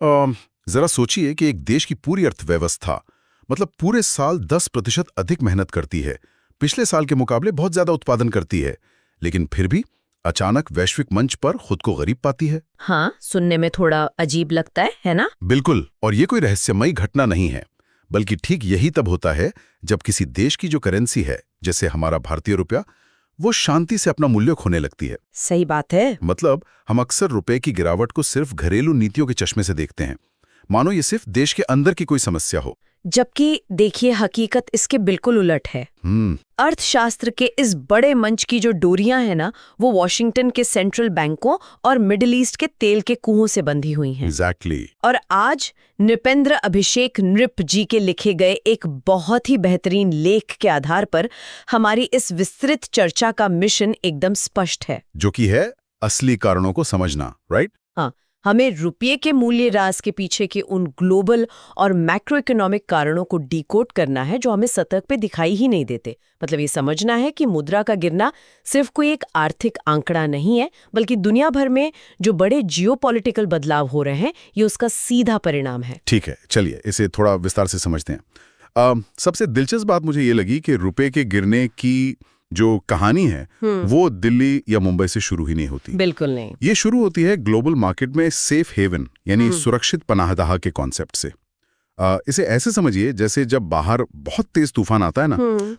जरा सोचिए कि एक देश की पूरी अर्थव्यवस्था मतलब पूरे साल 10% अधिक मेहनत करती है, पिछले साल के मुकाबले बहुत ज्यादा उत्पादन करती है, लेकिन फिर भी अचानक वैश्विक मंच पर खुद को गरीब पाती है। हाँ, सुनने में थोड़ा अजीब लगता है ना? बिल्कुल, और ये कोई रहस्यमयी घटना नहीं है, बल्कि ठीक यही तब होता है जब किसी देश की जो करेंसी है, जैसे हमारा भारतीय रुपया, वो शांति से अपना मूल्य खोने लगती है। सही बात है। मतलब हम अक्सर रुपए की गिरावट को सिर्फ घरेलू नीतियों के चश्मे से देखते हैं, मानो ये सिर्फ देश के अंदर की कोई समस्या हो। जबकि देखिए, हकीकत इसके बिल्कुल उलट है। अर्थशास्त्र के इस बड़े मंच की जो डोरियां हैं ना, वो वॉशिंगटन के सेंट्रल बैंकों और मिडिल ईस्ट के तेल के कुओं से बंधी हुई हैं। एग्जैक्टली। और आज नृपेंद्र अभिषेक नृप जी के लिखे गए एक बहुत ही बेहतरीन लेख के आधार पर हमारी इस विस्तृत चर्चा का मिशन एकदम स्पष्ट है, जो कि है असली कारणों को समझना, राइट? हाँ, हमें रुपये के मूल्य ह्रास के पीछे के उन ग्लोबल और मैक्रो इकोनॉमिक कारणों को डीकोड करना है जो हमें सतह पे दिखाई ही नहीं देते। मतलब ये समझना है कि मुद्रा का गिरना सिर्फ कोई एक आर्थिक आंकड़ा नहीं है, बल्कि दुनिया भर में जो बड़े जियोपॉलिटिकल बदलाव हो रहे हैं, ये उसका सीधा परिणाम है। ठीक है, चलिए इसे थोड़ा विस्तार से समझते हैं। सबसे दिलचस्प बात मुझे ये लगी कि रुपए के गिरने की जो कहानी है वो दिल्ली या मुंबई से शुरू ही नहीं होती। बिल्कुल नहीं। ये शुरू होती है ग्लोबल मार्केट में सेफ हेवन यानी सुरक्षित पनाहगाह के कॉन्सेप्ट से। इसे ऐसे समझिए जैसे जब बाहर बहुत तेज तूफान आता है ना,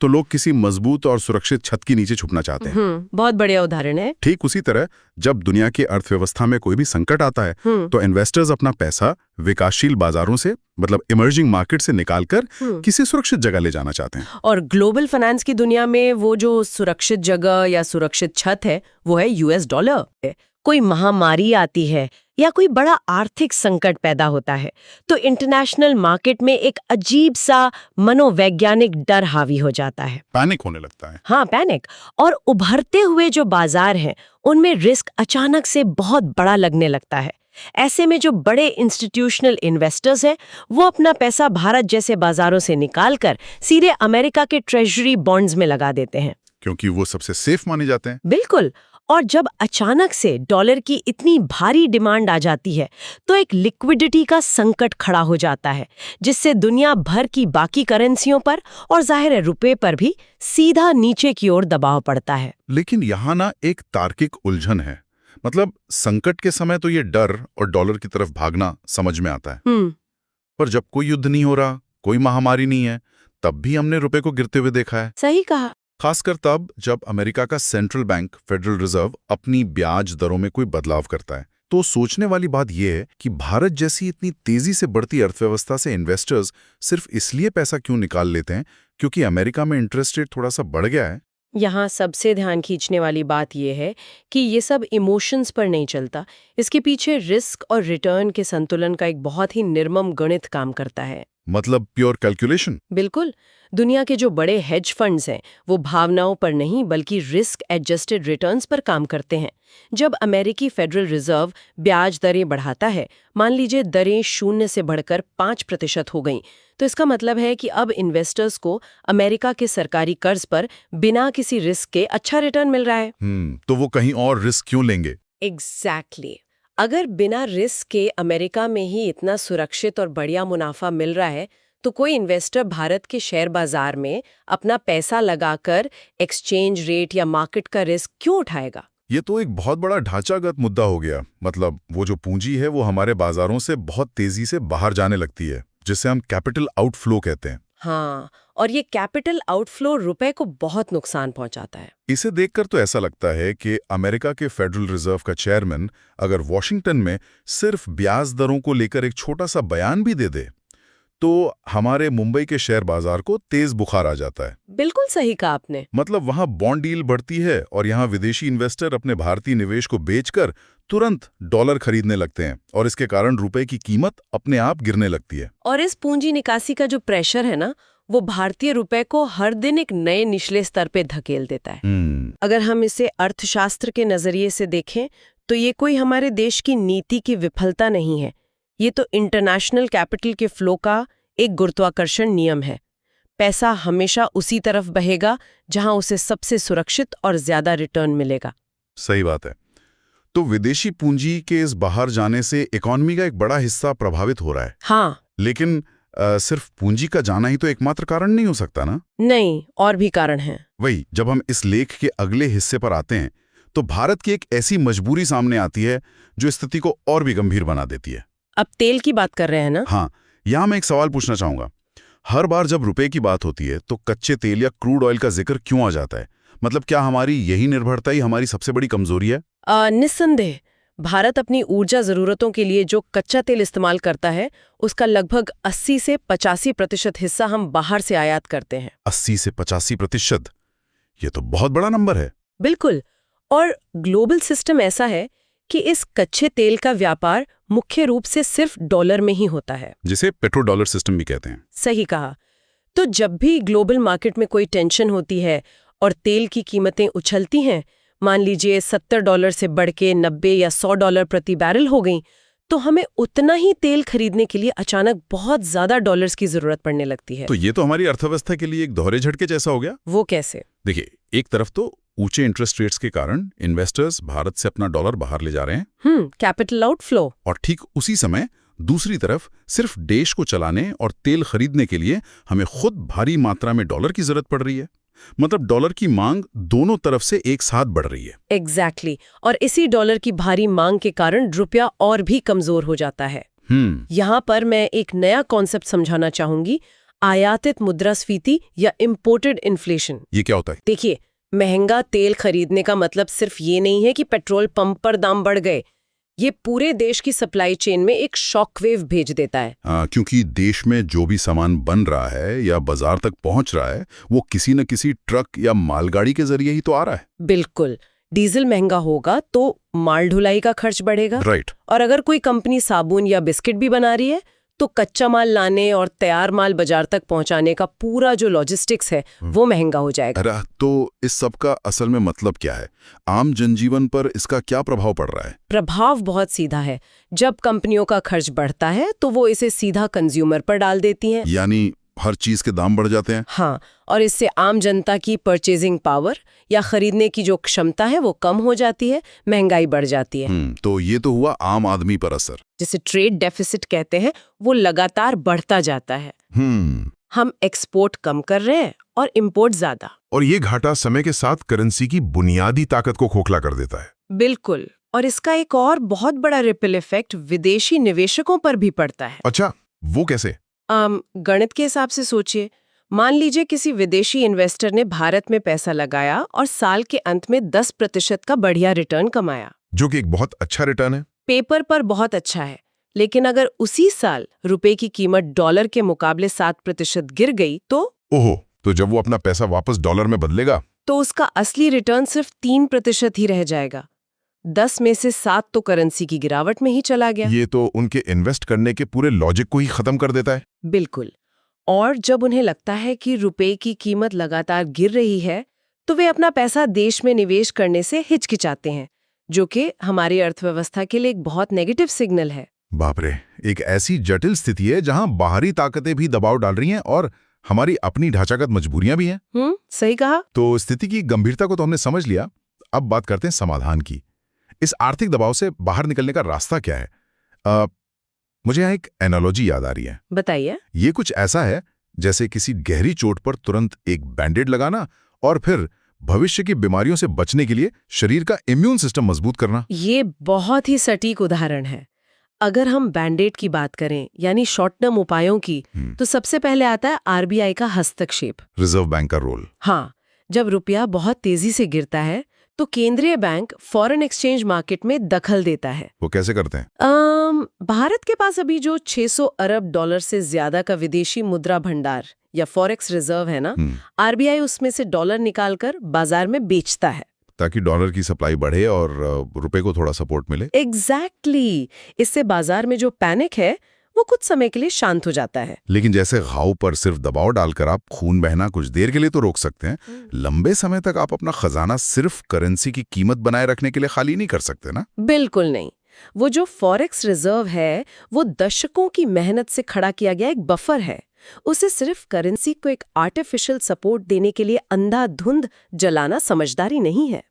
तो लोग किसी मजबूत और सुरक्षित छत के नीचे छुपना चाहते हैं। बहुत बढ़िया उदाहरण है। ठीक उसी तरह जब दुनिया की अर्थव्यवस्था में कोई भी संकट आता है तो इन्वेस्टर्स अपना पैसा विकासशील बाजारों से मतलब इमर्जिंग मार्केट से निकालकर किसी सुरक्षित जगह ले जाना चाहते हैं। और ग्लोबल फाइनेंस की दुनिया में वो जो सुरक्षित जगह या सुरक्षित छत है वो है यूएस डॉलर। कोई महामारी आती है या कोई बड़ा आर्थिक संकट पैदा होता है तो इंटरनेशनल मार्केट में एक अजीब सा मनोवैज्ञानिक डर हावी हो जाता है, पैनिक होने लगता है। हाँ, पैनिक। और उभरते हुए जो बाजार हैं उनमें रिस्क अचानक से बहुत बड़ा लगने लगता है। ऐसे में जो बड़े इंस्टीट्यूशनल इन्वेस्टर्स हैं वो अपना पैसा भारत जैसे बाजारों से निकालकर सीधे अमेरिका के ट्रेजरी बॉन्ड्स में लगा देते हैं, क्योंकि वो सबसे सेफ माने जाते हैं। बिल्कुल। और जब अचानक से डॉलर की इतनी भारी डिमांड आ जाती है तो एक लिक्विडिटी का संकट खड़ा हो जाता है, जिससे दुनिया भर की बाकी करेंसियों पर और जाहिर है रुपए पर भी सीधा नीचे की ओर दबाव पड़ता है। लेकिन यहाँ ना एक तार्किक उलझन है। मतलब संकट के समय तो ये डर और डॉलर की तरफ भागना समझ में आता है, पर जब कोई युद्ध नहीं हो रहा, कोई महामारी नहीं है, तब भी हमने रुपए को गिरते हुए देखा है। सही कहा। खासकर तब जब अमेरिका का सेंट्रल बैंक फेडरल रिजर्व अपनी ब्याज दरों में कोई बदलाव करता है। तो सोचने वाली बात यह है कि भारत जैसी इतनी तेजी से बढ़ती अर्थव्यवस्था से इन्वेस्टर्स सिर्फ इसलिए पैसा क्यों निकाल लेते हैं क्योंकि अमेरिका में इंटरेस्ट रेट थोड़ा सा बढ़ गया है। यहाँ सबसे ध्यान खींचने वाली बात यह है कि ये सब इमोशंस पर नहीं चलता। इसके पीछे रिस्क और रिटर्न के संतुलन का एक बहुत ही निर्मम गणित काम करता है। मतलब प्योर कैलकुलेशन। बिल्कुल। दुनिया के जो बड़े हेज फंड्स हैं वो भावनाओं पर नहीं बल्कि रिस्क एडजस्टेड रिटर्न्स पर काम करते हैं। जब अमेरिकी फेडरल रिजर्व ब्याज दरें बढ़ाता है, मान लीजिए दरें 0 से बढ़कर 5% हो गईं, तो इसका मतलब है कि अब इन्वेस्टर्स को अमेरिका के सरकारी कर्ज पर बिना किसी रिस्क के अच्छा रिटर्न मिल रहा है। तो वो कहीं और रिस्क क्यों लेंगे? एग्जैक्टली। अगर बिना रिस्क के अमेरिका में ही इतना सुरक्षित और बढ़िया मुनाफा मिल रहा है तो कोई इन्वेस्टर भारत के शेयर बाजार में अपना पैसा लगाकर एक्सचेंज रेट या मार्केट का रिस्क क्यों उठाएगा? ये तो एक बहुत बड़ा ढांचागत मुद्दा हो गया। मतलब वो जो पूंजी है वो हमारे बाजारों से बहुत तेजी से बाहर जाने लगती है, जिसे हम कैपिटल आउटफ्लो कहते हैं। हाँ, और ये कैपिटल आउटफ्लो रुपए को बहुत नुकसान पहुंचाता है। इसे देखकर तो ऐसा लगता है कि अमेरिका के फेडरल रिजर्व का चेयरमैन अगर वॉशिंगटन में सिर्फ ब्याज दरों को लेकर एक छोटा सा बयान भी दे दे तो हमारे मुंबई के शेयर बाजार को तेज बुखार आ जाता है। बिल्कुल सही कहा आपने। मतलब वहां बॉन्ड डील बढ़ती है और यहाँ विदेशी इन्वेस्टर अपने भारतीय निवेश को बेचकर तुरंत डॉलर खरीदने लगते हैं और इसके कारण रुपए की कीमत अपने आप गिरने लगती है। और इस पूंजी निकासी का जो प्रेशर है ना, वो भारतीय रुपए को हर दिन एक नए निचले स्तर पे धकेल देता है। अगर हम इसे अर्थशास्त्र के नजरिए से देखें तो ये कोई हमारे देश की नीति की विफलता नहीं है, ये तो इंटरनेशनल कैपिटल के फ्लो का एक गुरुत्वाकर्षण नियम है। पैसा हमेशा उसी तरफ बहेगा जहां उसे सबसे सुरक्षित और ज्यादा रिटर्न मिलेगा। सही बात है। तो विदेशी पूंजी के इस बाहर जाने से इकोनॉमी का एक बड़ा हिस्सा प्रभावित हो रहा है। हाँ। लेकिन सिर्फ पूंजी का जाना ही तो एकमात्र कारण नहीं हो सकता ना। नहीं, और भी कारण हैं। वही, जब हम इस लेख के अगले हिस्से पर आते हैं तो भारत की एक ऐसी मजबूरी सामने आती है जो स्थिति को और भी गंभीर बना देती है। अब तेल की बात कर रहे हैं ना? हाँ, यहां मैं एक सवाल पूछना चाहूंगा। हर बार जब रुपए की बात होती है तो कच्चे तेल या क्रूड ऑयल का जिक्र क्यों आ जाता है? मतलब क्या हमारी यही निर्भरता ही हमारी सबसे बड़ी कमजोरी है? निस्संदेह भारत अपनी ऊर्जा जरूरतों के लिए जो कच्चा तेल इस्तेमाल करता है उसका लगभग 80 से 85% हिस्सा हम बाहर से आयात करते हैं। 80 से 85%? ये तो बहुत बड़ा नंबर है। बिल्कुल। और ग्लोबल सिस्टम ऐसा है कि इस कच्चे तेल का व्यापार मुख्य रूप से सिर्फ डॉलर में ही होता है, जिसे पेट्रो डॉलर सिस्टम भी कहते हैं। सही कहा। तो जब भी ग्लोबल मार्केट में कोई टेंशन होती है और तेल की कीमतें उछलती हैं, मान लीजिए $70 से बढ़ के 90 या $100 प्रति बैरल हो गई, तो हमें उतना ही तेल खरीदने के लिए अचानक बहुत ज्यादा डॉलर्स की जरूरत पड़ने लगती है। तो ये तो हमारी अर्थव्यवस्था के लिए एक दोहरे झटके जैसा हो गया। वो कैसे? देखिए, एक तरफ तो ऊंचे इंटरेस्ट रेट्स के कारण इन्वेस्टर्स भारत से अपना डॉलर बाहर ले जा रहे हैं। Capital outflow. और ठीक उसी समय दूसरी तरफ सिर्फ देश को चलाने और तेल खरीदने के लिए हमें खुद भारी मात्रा में डॉलर की जरूरत पड़ रही है। मतलब डॉलर की मांग दोनों तरफ से एक साथ बढ़ रही है। एग्जैक्टली। और इसी डॉलर की भारी मांग के कारण रुपया और भी कमजोर हो जाता है। यहाँ पर मैं एक नया कॉन्सेप्ट समझाना चाहूंगी, आयातित मुद्रास्फीति या इम्पोर्टेड इन्फ्लेशन। ये क्या होता है? देखिए, महंगा तेल खरीदने का मतलब सिर्फ ये नहीं है कि पेट्रोल पंप पर दाम बढ़ गए। ये पूरे देश की सप्लाई चेन में एक शॉकवेव भेज देता है। क्योंकि देश में जो भी सामान बन रहा है या बाजार तक पहुंच रहा है वो किसी न किसी ट्रक या मालगाड़ी के जरिए ही तो आ रहा है। बिल्कुल। डीजल महंगा होगा तो माल ढुलाई का खर्च बढ़ेगा। राइट। और अगर कोई कंपनी साबुन या बिस्किट भी बना रही है तो कच्चा माल लाने और तैयार माल बाजार तक पहुंचाने का पूरा जो लॉजिस्टिक्स है वो महंगा हो जाएगा। अरे, तो इस सब का असल में मतलब क्या है? आम जनजीवन पर इसका क्या प्रभाव पड़ रहा है? प्रभाव बहुत सीधा है। जब कंपनियों का खर्च बढ़ता है तो वो इसे सीधा कंज्यूमर पर डाल देती हैं। यानी हर चीज के दाम बढ़ जाते हैं। हाँ, और इससे आम जनता की परचेजिंग पावर या खरीदने की जो क्षमता है वो कम हो जाती है, महंगाई बढ़ जाती है। तो ये तो हुआ आम आदमी पर असर। जिसे ट्रेड डेफिसिट कहते हैं, वो लगातार बढ़ता जाता है। हम एक्सपोर्ट कम कर रहे हैं और इंपोर्ट ज्यादा। और ये घाटा समय के साथ करेंसी की बुनियादी ताकत को खोखला कर देता है। बिल्कुल। और इसका एक और बहुत बड़ा रिपल इफेक्ट विदेशी निवेशकों पर भी पड़ता है। अच्छा, वो कैसे? गणित के हिसाब से सोचिए। मान लीजिए किसी विदेशी इन्वेस्टर ने भारत में पैसा लगाया और साल के अंत में 10% का बढ़िया रिटर्न कमाया, जो कि एक बहुत अच्छा रिटर्न है। पेपर पर बहुत अच्छा है। लेकिन अगर उसी साल रुपए की कीमत डॉलर के मुकाबले 7% गिर गई तो ओहो, तो जब वो अपना पैसा वापस डॉलर में बदलेगा तो उसका असली रिटर्न सिर्फ 3% ही रह जाएगा। 10 में से 7 तो करेंसी की गिरावट में ही चला गया। ये तो उनके इन्वेस्ट करने के पूरे लॉजिक को ही खत्म कर देता है। बिल्कुल। और जब उन्हें लगता है कि रुपए की कीमत लगातार गिर रही है तो वे अपना पैसा देश में निवेश करने से हिचकिचाते हैं, जो कि हमारी अर्थव्यवस्था के लिए एक बहुत नेगेटिव सिग्नल है। बाप रे, एक ऐसी जटिल स्थिति है जहां बाहरी ताकतें भी दबाव डाल रही हैं और हमारी अपनी ढांचागत मजबूरियां भी हैं। सही कहा। तो स्थिति की गंभीरता को तो हमने समझ लिया। अब बात करते हैं समाधान की। इस आर्थिक दबाव से बाहर निकलने का रास्ता क्या है? मुझे यहाँ एक एनालॉजी याद आ रही है। बताइए। ये कुछ ऐसा है जैसे किसी गहरी चोट पर तुरंत एक बैंडेड लगाना और फिर भविष्य की बीमारियों से बचने के लिए शरीर का इम्यून सिस्टम मजबूत करना। ये बहुत ही सटीक उदाहरण है। अगर हम बैंडेड की बात करें, यानी शॉर्ट टर्म उपायों की, तो सबसे पहले आता है आरबीआई का हस्तक्षेप, रिजर्व बैंक का रोल। हाँ, जब रुपया बहुत तेजी से गिरता है तो केंद्रीय बैंक फॉरेन एक्सचेंज मार्केट में दखल देता है। वो कैसे करते हैं? भारत के पास अभी जो $600 अरब से ज्यादा का विदेशी मुद्रा भंडार या फॉरेक्स रिजर्व है ना, आरबीआई उसमें से डॉलर निकालकर बाजार में बेचता है ताकि डॉलर की सप्लाई बढ़े और रुपए को थोड़ा सपोर्ट मिले। एग्जैक्टली। इससे बाजार में जो पैनिक है वो कुछ समय के लिए शांत हो जाता है। लेकिन जैसे घाव पर सिर्फ दबाव डालकर आप खून बहना कुछ देर के लिए तो रोक सकते हैं, लंबे समय तक आप अपना खजाना सिर्फ करेंसी की कीमत बनाए रखने के लिए खाली नहीं कर सकते ना। बिल्कुल नहीं। वो जो फॉरेक्स रिजर्व है वो दशकों की मेहनत से खड़ा किया गया एक बफर है उसे सिर्फ करेंसी को एक आर्टिफिशियल सपोर्ट देने के लिए अंधाधुंध जलाना समझदारी नहीं है।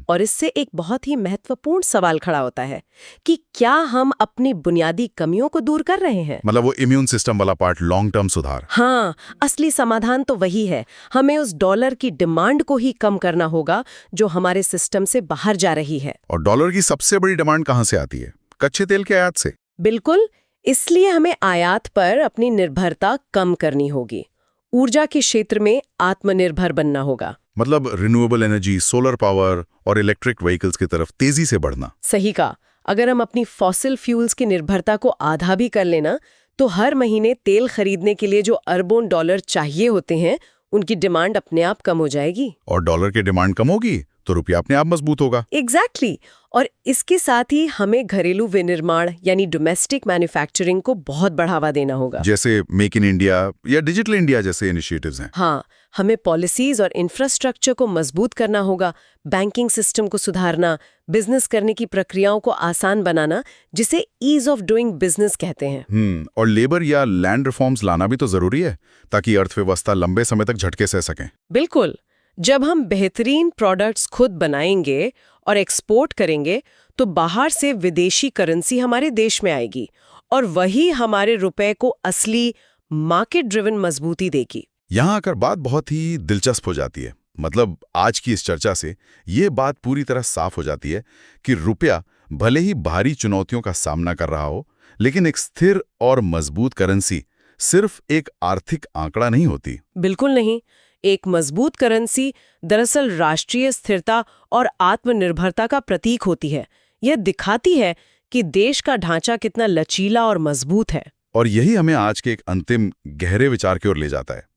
और इससे एक बहुत ही महत्वपूर्ण सवाल खड़ा होता है कि क्या हम अपनी बुनियादी कमियों को दूर कर रहे हैं? मतलब वो इम्यून सिस्टम वाला पार्ट, लॉन्ग टर्म सुधार। हाँ, असली समाधान तो वही है। हमें उस डॉलर की डिमांड को ही कम करना होगा जो हमारे सिस्टम से बाहर जा रही है। और डॉलर की सबसे बड़ी डिमांड कहाँ से आती है? कच्चे तेल के आयात से। बिल्कुल, इसलिए हमें आयात पर अपनी निर्भरता कम करनी होगी। ऊर्जा के क्षेत्र में आत्मनिर्भर बनना होगा। मतलब रिन्यूएबल एनर्जी, सोलर पावर और इलेक्ट्रिक व्हीकल्स की तरफ तेजी से बढ़ना। सही कहा। अगर हम अपनी फॉसिल फ्यूल्स की निर्भरता को आधा भी कर लेना, तो हर महीने तेल खरीदने के लिए जो अरबों डॉलर चाहिए होते हैं, उनकी डिमांड अपने आप कम हो जाएगी। और डॉलर की डिमांड कम होगी तो रुपया अपने आप मजबूत होगा। एग्जैक्टली। और इसके साथ ही हमें घरेलू विनिर्माण यानी डोमेस्टिक मैन्युफैक्चरिंग को बहुत बढ़ावा देना होगा। जैसे मेक इन इंडिया या डिजिटल इंडिया जैसे इनिशिएटिव्स हैं। हाँ, हमें पॉलिसीज और इंफ्रास्ट्रक्चर को मजबूत करना होगा, बैंकिंग सिस्टम को सुधारना, बिजनेस करने की प्रक्रियाओं को आसान बनाना, जिसे ईज ऑफ डूइंग बिजनेस कहते हैं। और लेबर या लैंड रिफॉर्म्स लाना भी तो जरूरी है ताकि अर्थव्यवस्था लंबे समय तक झटके सह सकें। बिल्कुल। जब हम बेहतरीन प्रोडक्ट्स खुद बनाएंगे और एक्सपोर्ट करेंगे, तो बाहर से विदेशी करेंसी हमारे देश में आएगी और वही हमारे रुपए को असली मार्केट ड्रिवन मजबूती देगी। यहाँ आकर बात बहुत ही दिलचस्प हो जाती है। मतलब आज की इस चर्चा से ये बात पूरी तरह साफ हो जाती है कि रुपया भले ही भारी चुनौतियों का सामना कर रहा हो, लेकिन एक स्थिर और मजबूत करेंसी सिर्फ एक आर्थिक आंकड़ा नहीं होती। बिल्कुल नहीं। एक मजबूत करेंसी दरअसल राष्ट्रीय स्थिरता और आत्मनिर्भरता का प्रतीक होती है। यह दिखाती है कि देश का ढांचा कितना लचीला और मजबूत है। और यही हमें आज के एक अंतिम गहरे विचार की ओर ले जाता है।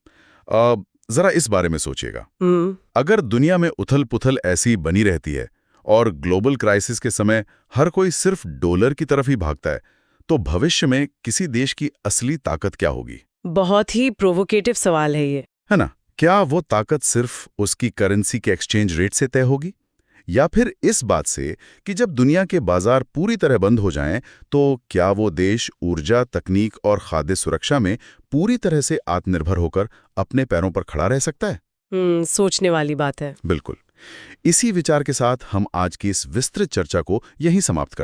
जरा इस बारे में सोचिएगा। अगर दुनिया में उथल-पुथल ऐसी बनी रहती है और ग्लोबल क्राइसिस के समय हर कोई सिर्फ डॉलर की तरफ ही भागता है, तो भविष्य में किसी देश की असली ताकत क्या होगी? बहुत ही प्रोवोकेटिव सवाल है ये। है ना? क्या वो ताकत सिर्फ उसकी करेंसी के एक्सचेंज रेट से तय होगी, या फिर इस बात से कि जब दुनिया के बाजार पूरी तरह बंद हो जाएं, तो क्या वो देश ऊर्जा, तकनीक और खाद्य सुरक्षा में पूरी तरह से आत्मनिर्भर होकर अपने पैरों पर खड़ा रह सकता है? सोचने वाली बात है। बिल्कुल। इसी विचार के साथ हम आज की इस विस्तृत चर्चा को यहीं समाप्त करते हैं।